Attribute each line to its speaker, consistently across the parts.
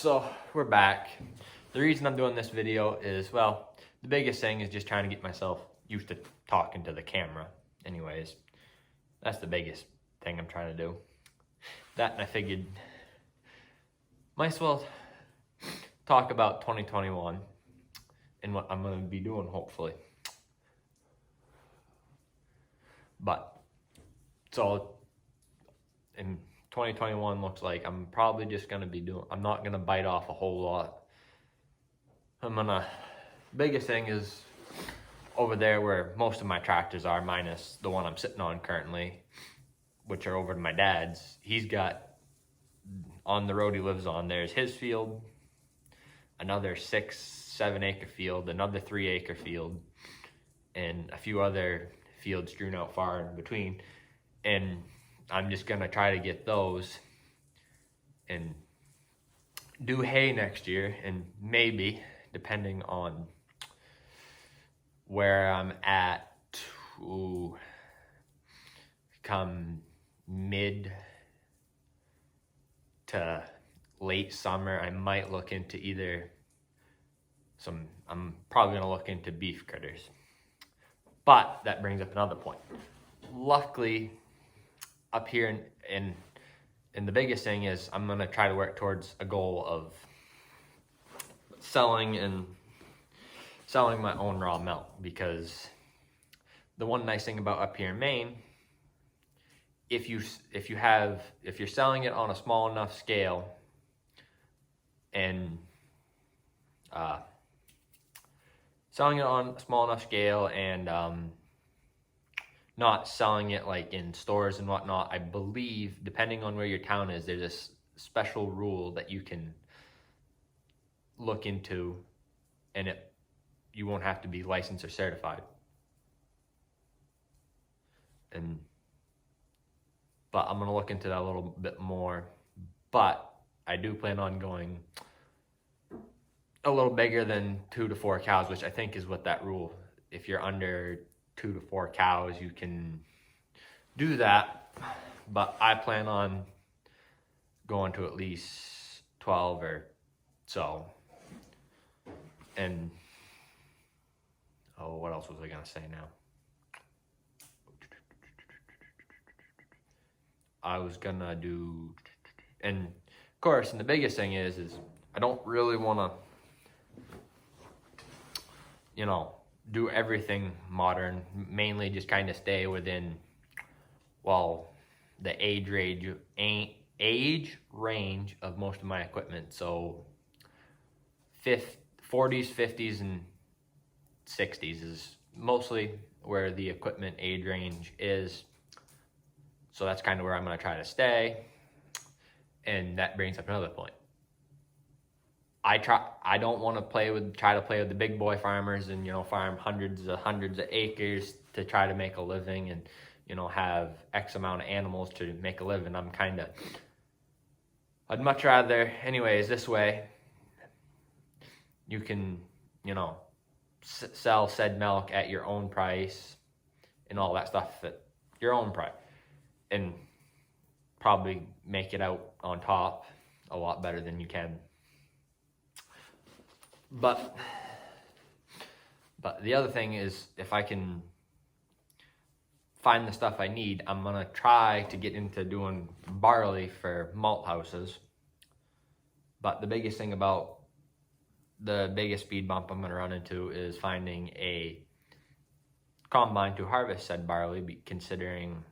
Speaker 1: So we're back. The reason I'm doing this video is, well, the biggest thing is just trying to get myself used to talking to the camera. Anyways, that's the biggest thing I'm trying to do. That, and I figured might as well talk about 2021 and what I'm going to be doing, hopefully. But, so, in 2021 looks like I'm probably just going to be I'm not going to bite off a whole lot. Biggest thing is over there where most of my tractors are, minus the one I'm sitting on currently, which are over to my dad's. He's got, on the road he lives on, there's his field, another 6-7 acre field, another 3 acre field, and a few other fields strewn out far in between. And I'm just gonna try to get those and do hay next year, and maybe, depending on where I'm at, come mid to late summer, I might look into I'm probably gonna look into beef critters. But that brings up another point. Luckily, up here in the biggest thing is I'm gonna try to work towards a goal of selling my own raw milk, because the one nice thing about up here in Maine, if you're selling it on a small enough scale and not selling it like in stores and whatnot, I believe, depending on where your town is, there's this special rule that you can look into, and you won't have to be licensed or certified. But I'm gonna look into that a little bit more. But I do plan on going a little bigger than 2 to 4 cows, which I think is what that rule. If you're under 2 to 4 cows, you can do that. But I plan on going to at least 12 or so. And what else was I gonna say now? I was gonna do, and of course, and the biggest thing is I don't really want to, do everything modern. Mainly just kind of stay within, the age range of most of my equipment. So 40s, 50s, and 60s is mostly where the equipment age range is. So that's kind of where I'm going to try to stay. And that brings up another point. I don't want to try to play with the big boy farmers and, farm hundreds of acres to try to make a living and, have X amount of animals to make a living. I'd much rather, anyways, this way you can, sell said milk at your own price and all that stuff at your own price, and probably make it out on top a lot better than you can. But the other thing is, if I can find the stuff I need, I'm gonna try to get into doing barley for malt houses. But the biggest thing about the biggest speed bump I'm gonna run into is finding a combine to harvest said barley, considering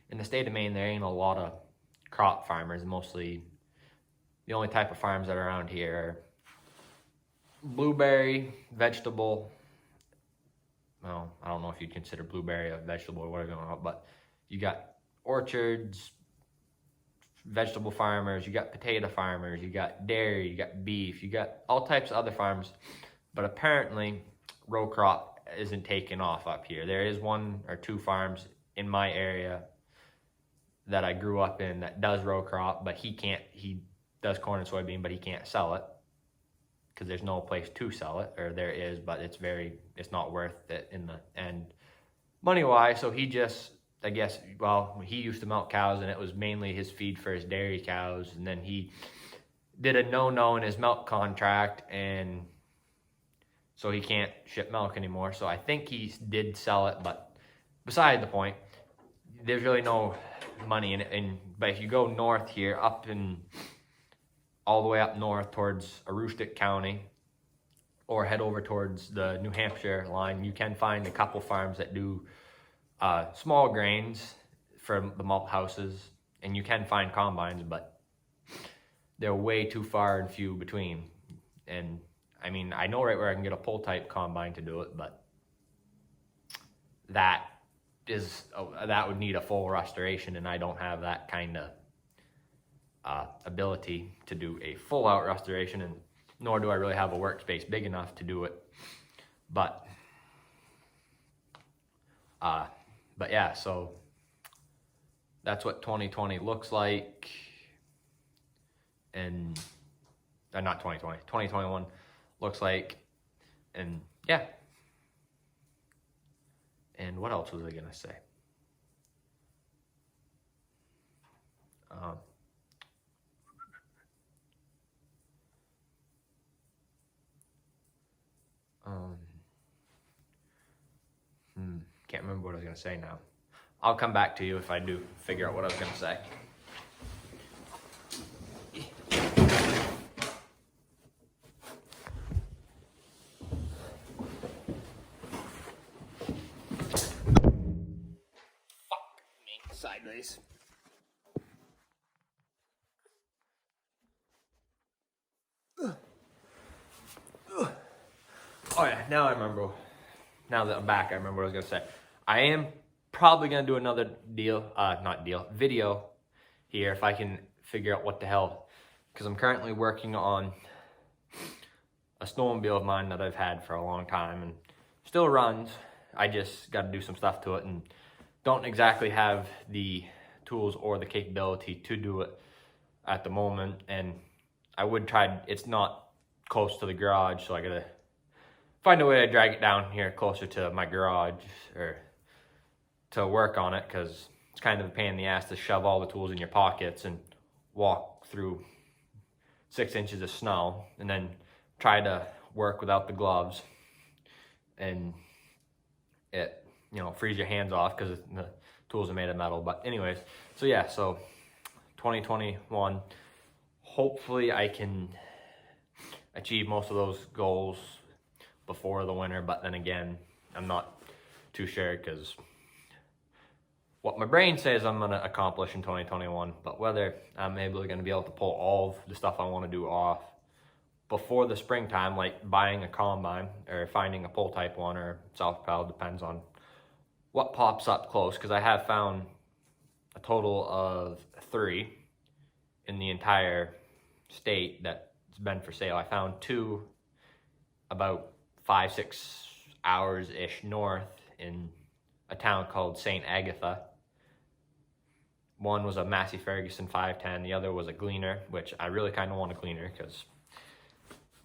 Speaker 1: in the state of Maine, there ain't a lot of crop farmers. Mostly, the only type of farms that are around here are blueberry, vegetable. Well, I don't know if you'd consider blueberry a vegetable or whatever, but you got orchards, vegetable farmers, you got potato farmers, you got dairy, you got beef, you got all types of other farms. But apparently, row crop isn't taking off up here. There is 1 or 2 farms in my area that I grew up in that does row crop, but he does corn and soybean, but he can't sell it because there's no place to sell it, or there is, but it's not worth it in the end money wise. So he just, I guess, he used to milk cows, and it was mainly his feed for his dairy cows, and then he did a no-no in his milk contract, and so he can't ship milk anymore. So I think he did sell it, but beside the point, there's really no money in it. But if you go north here, all the way up north towards Aroostook County, or head over towards the New Hampshire line, you can find a couple farms that do small grains for the malt houses, and you can find combines, but they're way too far and few between. And I mean, I know right where I can get a pull type combine to do it, but that would need a full restoration, and I don't have that kind of ability to do a full out restoration, and nor do I really have a workspace big enough to do it. But yeah, so that's what 2020 looks like. And not 2020, 2021 looks like. And yeah. And what else was I gonna say? Can't remember what I was gonna say now. I'll come back to you if I do figure out what I was gonna say. Sideways. Oh yeah, now I remember. Now that I'm back, I remember what I was gonna say. I am probably gonna do another video here if I can figure out what the hell, because I'm currently working on a snowmobile of mine that I've had for a long time and still runs. I just got to do some stuff to it and don't exactly have the tools or the capability to do it at the moment. And I would try, it's not close to the garage, so I gotta find a way to drag it down here closer to my garage or to work on it, because it's kind of a pain in the ass to shove all the tools in your pockets and walk through 6 inches of snow and then try to work without the gloves, and it, you know, freeze your hands off because the tools are made of metal. But anyways, so yeah, so 2021, hopefully I can achieve most of those goals before the winter, but then again, I'm not too sure, because what my brain says I'm going to accomplish in 2021, but whether I'm going to be able to pull all of the stuff I want to do off before the springtime, like buying a combine or finding a pull type one or self-propelled, depends on what pops up close, because I have found a total of 3 in the entire state that's been for sale. I found 2 about 5-6 hours-ish north in a town called St. Agatha. One was a Massey Ferguson 510, the other was a Gleaner, which I really kind of want a Gleaner, because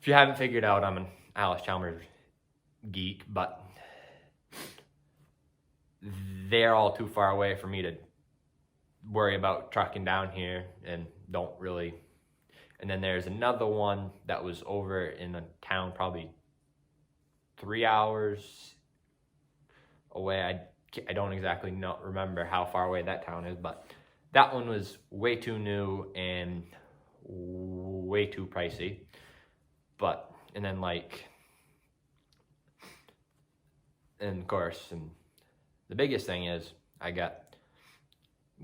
Speaker 1: if you haven't figured out, I'm an Allis-Chalmers geek, but they're all too far away for me to worry about trucking down here, and don't really. And then there's another one that was over in a town probably 3 hours away. I don't exactly remember how far away that town is, but that one was way too new and way too pricey. But, and then like, and of course, and the biggest thing is I got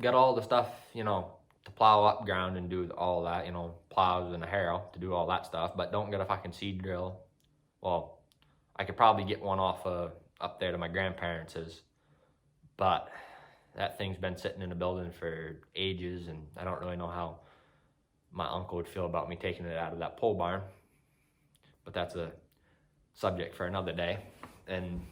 Speaker 1: all the stuff, you know, to plow up ground and do all that, you know, plows and a harrow to do all that stuff, but don't get a fucking seed drill. Well, I could probably get one off up there to my grandparents', but that thing's been sitting in a building for ages, and I don't really know how my uncle would feel about me taking it out of that pole barn. But that's a subject for another day. And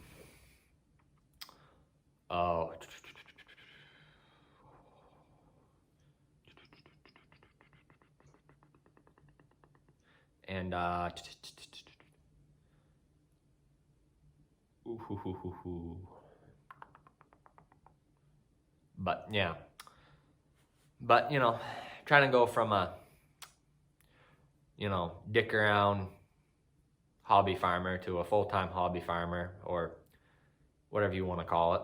Speaker 1: but yeah, but you know, trying to go from a dick around hobby farmer to a full-time hobby farmer, or whatever you want to call it.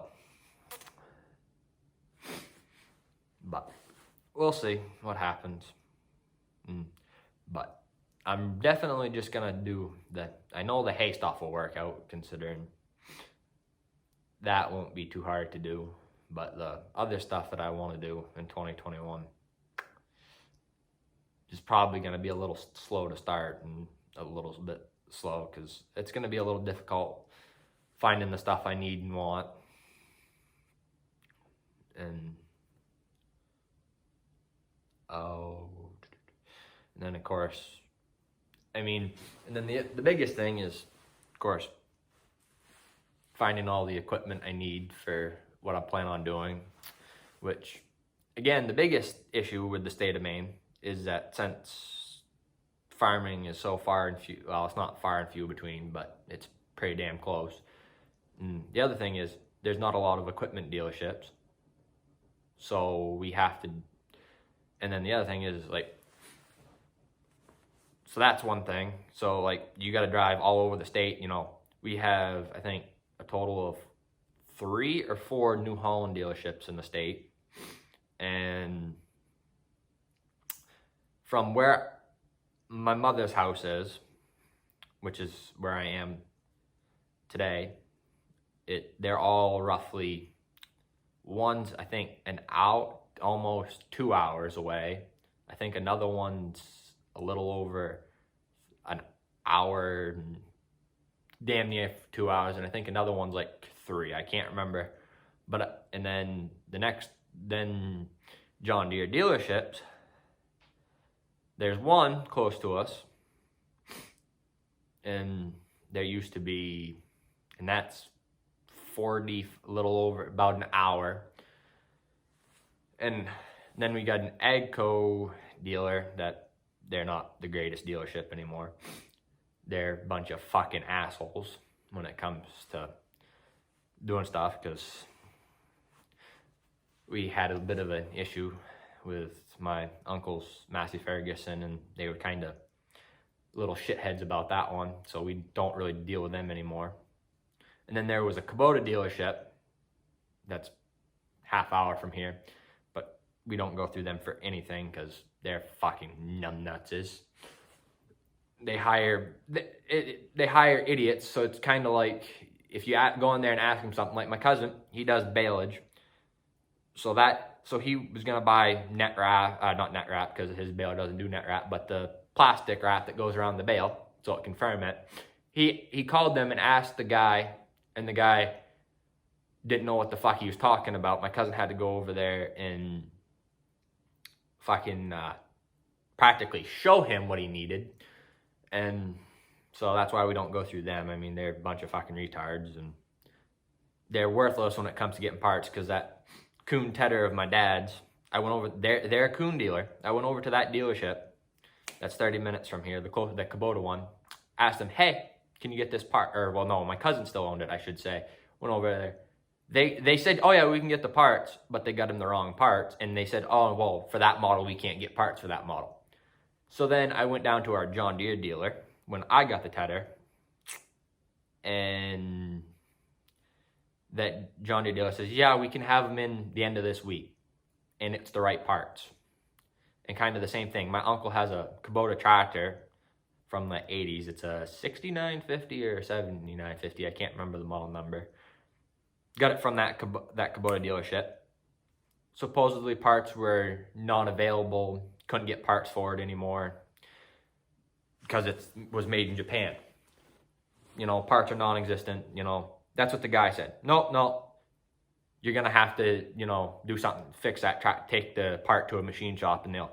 Speaker 1: But we'll see what happens. But I'm definitely just gonna do I know the hay stuff will work out, considering that won't be too hard to do. But the other stuff that I want to do in 2021 is probably gonna be a little slow to start, and a little bit slow because it's gonna be a little difficult finding the stuff I need and want. And then of course, and then the biggest thing is, of course, finding all the equipment I need for what I plan on doing, which, again, the biggest issue with the state of Maine is that since farming is so far and few, well, it's not far and few between, but it's pretty damn close. And the other thing is there's not a lot of equipment dealerships, so we have to, and then the other thing is so that's one thing. So you got to drive all over the state. We have, I think, a total of 3 or 4 New Holland dealerships in the state. And from where my mother's house is, which is where I am today, they're all roughly, one's, I think, an hour, almost 2 hours away. I think another one's a little over an hour, damn near 2 hours, and I think another one's 3. I can't remember. But and then then John Deere dealerships. There's one close to us, and there used to be, and that's 40, a little over, about an hour. And then we got an AGCO dealer that they're not the greatest dealership anymore. They're a bunch of fucking assholes when it comes to doing stuff, because we had a bit of an issue with my uncle's Massey Ferguson, and they were kind of little shitheads about that one, so we don't really deal with them anymore. And then there was a Kubota dealership that's half hour from here, but we don't go through them for anything because they're fucking numbnuts. They hire idiots, so it's kind of like if you go in there and ask him something. Like my cousin, he does baleage, so he was gonna buy net wrap, not net wrap because his baler doesn't do net wrap, but the plastic wrap that goes around the bale so it can ferment. He called them and asked the guy, and the guy didn't know what the fuck he was talking about. My cousin had to go over there and fucking practically show him what he needed. And so that's why we don't go through them. They're a bunch of fucking retards, and they're worthless when it comes to getting parts, because that Kuhn Tedder of my dad's, I went over, they're a Kuhn dealer. I went over to that dealership that's 30 minutes from here, the Kubota one, asked them, hey, can you get this part? Or, well, no, my cousin still owned it, I should say. Went over there. They said, oh yeah, we can get the parts, but they got him the wrong parts. And they said, oh, well, for that model, we can't get parts for that model. So then I went down to our John Deere dealer when I got the Tedder, and that John Deere dealer says, yeah, we can have them in the end of this week, and it's the right parts. And kind of the same thing. My uncle has a Kubota tractor from the 80s. It's a 6950 or 7950. I can't remember the model number. Got it from that Kubota dealership. Supposedly parts were not available. Couldn't get parts for it anymore because it was made in Japan. Parts are non-existent. That's what the guy said. No, you're gonna have to, do something, fix that. Take the part to a machine shop and they'll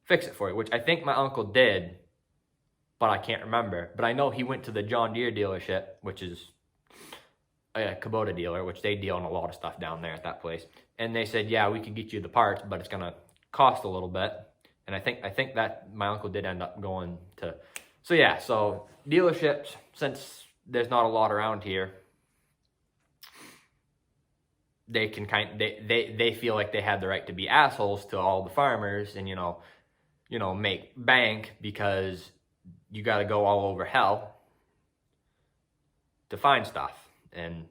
Speaker 1: fix it for you. Which I think my uncle did, but I can't remember. But I know he went to the John Deere dealership, which is a Kubota dealer, which they deal in a lot of stuff down there at that place. And they said, yeah, we can get you the parts, but it's gonna cost a little bit. And I think that my uncle did end up going to, so dealerships, since there's not a lot around here, they can they feel like they had the right to be assholes to all the farmers, and you know, make bank because you got to go all over hell to find stuff, and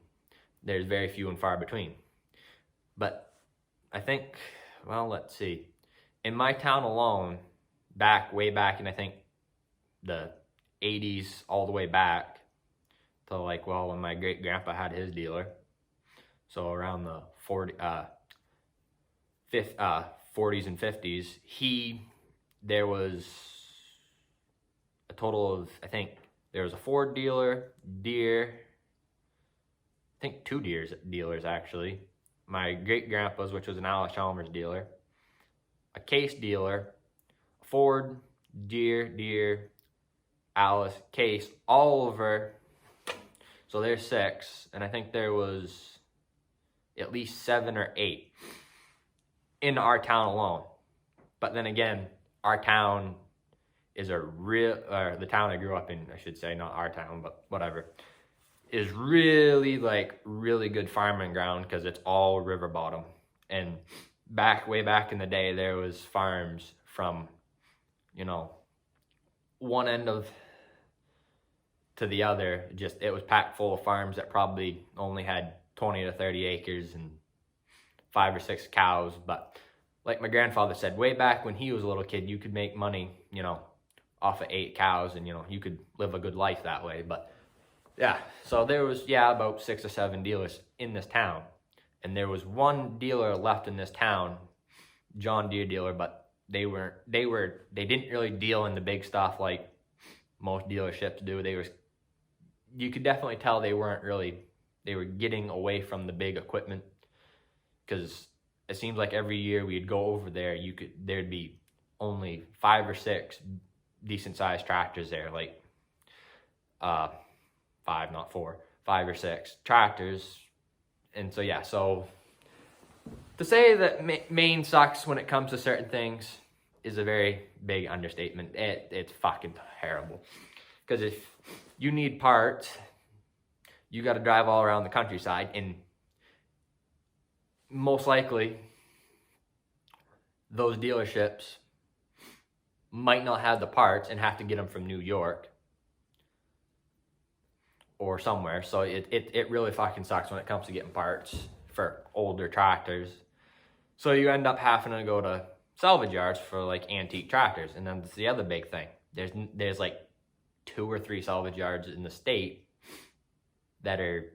Speaker 1: there's very few and far between. But I think, well, let's see. In my town alone, way back in, I think, the 80s all the way back to like, well, when my great grandpa had his dealer. So around the 40s and 50s, there was a total of, I think, there was a Ford dealer, Deere, I think 2 dealers actually. My great grandpa's, which was an Allis-Chalmers dealer, a Case dealer, Ford, Deere, Alice, Case, all over. So there's 6, and I think there was at least 7 or 8 in our town alone. But then again, our town is the town I grew up in, I should say, not our town, but whatever, is really good farming ground because it's all river bottom. And way back in the day, there was farms from, you know, one end to the other. Just, it was packed full of farms that probably only had 20 to 30 acres and 5 or 6 cows. But like my grandfather said, way back when he was a little kid, you could make money, you know, off of 8 cows, and, you know, you could live a good life that way. But yeah, so there was, about 6 or 7 dealers in this town. And there was one dealer left in this town, John Deere dealer, but they didn't really deal in the big stuff like most dealerships do. You could definitely tell they were getting away from the big equipment, because it seems like every year we'd go over there, there'd be only 5 or 6 decent sized tractors there, like 5, not 4, 5 or 6 tractors. And so yeah, so to say that Maine sucks when it comes to certain things is a very big understatement. It's fucking terrible. Because if you need parts, you got to drive all around the countryside, and most likely those dealerships might not have the parts and have to get them from New York or somewhere. So it really fucking sucks when it comes to getting parts for older tractors. So you end up having to go to salvage yards for like antique tractors. And then that's the other big thing. There's like 2 or 3 salvage yards in the state that are,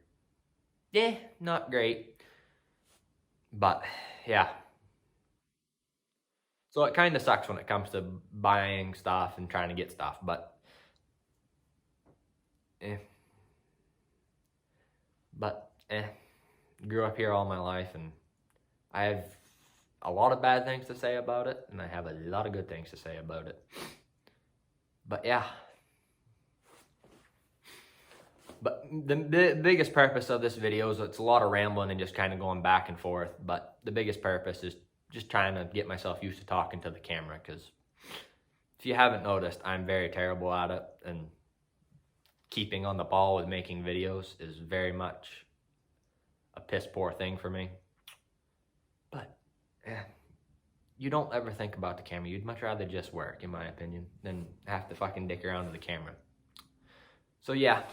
Speaker 1: not great. But yeah. So it kind of sucks when it comes to buying stuff and trying to get stuff, but grew up here all my life, and I have a lot of bad things to say about it, and I have a lot of good things to say about it. But yeah. But the biggest purpose of this video is, it's a lot of rambling and just kind of going back and forth, but the biggest purpose is just trying to get myself used to talking to the camera, because if you haven't noticed, I'm very terrible at it, and keeping on the ball with making videos is very much a piss poor thing for me. But you don't ever think about the camera. You'd much rather just work, in my opinion, than have to fucking dick around with the camera. So yeah,